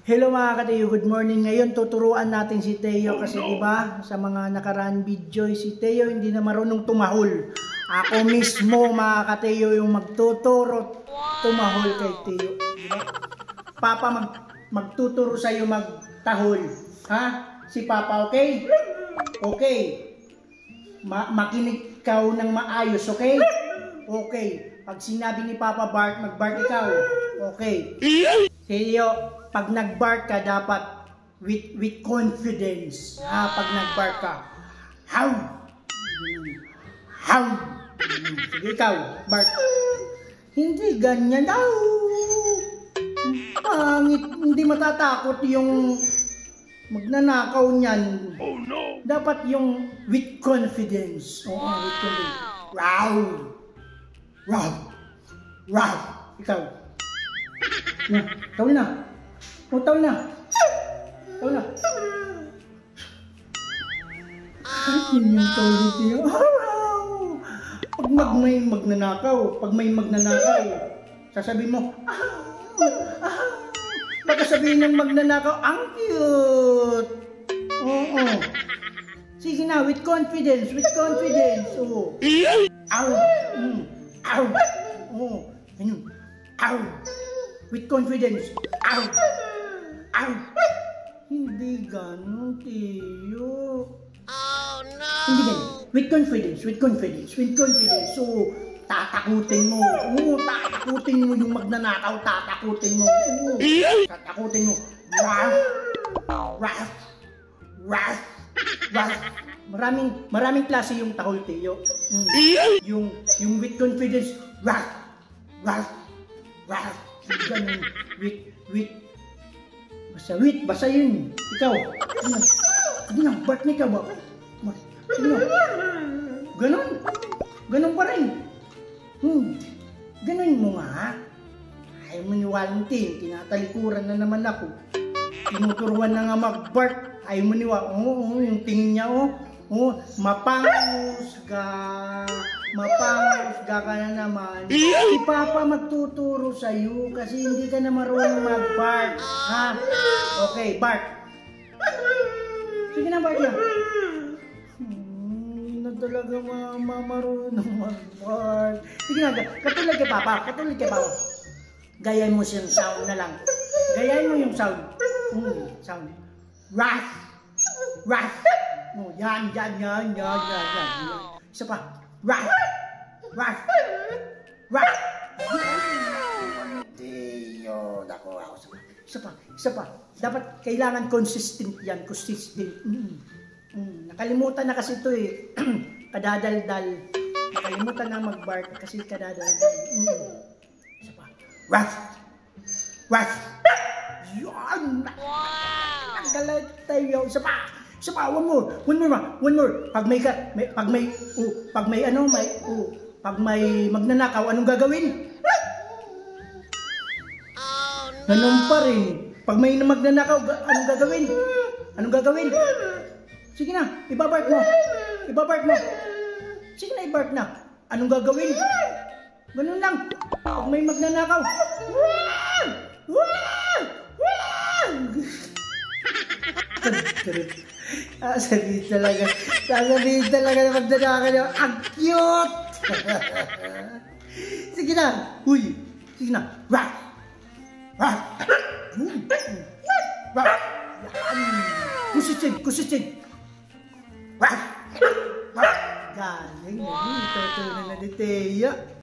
Hello mga ka-Teo, good morning. Ngayon tuturuan natin si Teo kasi diba sa mga nakaraan video si Teo hindi na marunong tumahol. Ako mismo mga ka-Teo yung magtuturo tumahol kay Teo. Diba? Papa magtuturo sa iyo magtahol. Ha? Si Papa, okay? Okay. Makinig ka ng maayos, okay? Okay. Pag sinabi ni Papa bark, mag-bark ikaw. Okay. Teo, pag nag-bark ka dapat with confidence. Ha, pag nag-bark ka. How? How? Sige ikaw, bark. Hindi ganyan daw. Pangit, hindi matatakot yung magnanakaw niyan. Oh no. Dapat yung with confidence. Oo, with confidence. Wow. Wow. Wow. Ikaw. Na, tawal na. O, tawal na. Tawal na. Yun yung tawal dito. Pag may magnanakaw, sasabihin mo, baka sabihin ng magnanakaw, ang cute. Oo. Sige na, with confidence. Oo. Ow. Ow. Oo. Ganyan. Ow. With confidence. Ow. Ow. Hindi ganun, Teo. Oh no. Hindi ganun. With confidence. So, tatakutin mo. Oo, tatakutin mo yung magnanakaw. Tatakutin mo. Oo. Tatakutin mo. Ruff. Maraming klase yung tahol, Teo. Yung with confidence. Ruff. Ganun. Basta yun. Ikaw. Sige na, bark na ikaw ba? Sige na. Ganun pa rin. Ganun mo nga. Ayaw mo ni Valentin. Tinatalikuran na naman ako. Tinuturuan na nga mag-bark. Ayaw mo ni Valentin. Oo, yung tingin niya, mapangusga ka na naman. Si Papa magtuturo sa'yo kasi hindi ka na marunong mag-bark. Ha? Okay, bark. Sige na, bark na. Hindi na talaga marunong mag-bark. Sige na, katulad kay Papa. Gayahin mo siyang sound na lang. Gayahin mo yung sound. Sound. Ruff. Yan. Isa pa. Ruff. Teo, dako ako. Isa pa. Dapat kailangan consistent yan. Nakalimutan na kasi ito eh. Kadadaldal. Nakalimutan na mag-bark kasi kadadaldal. Isa pa. Ruff. Yan. Nagalit tayo. Isa pa, one more. Pag may magnanakaw, anong gagawin? Ganun pa rin. Pag may magnanakaw, anong gagawin? Sige na, ibabark mo. Sige na, ibark na. Anong gagawin? Ganun lang. Pag may magnanakaw, sasabihin talaga na magnanakaw niya, ang cute! Sige na! Sige na! Ruff! Kusitsin! Ruff! Galing! Ito na ni Teo.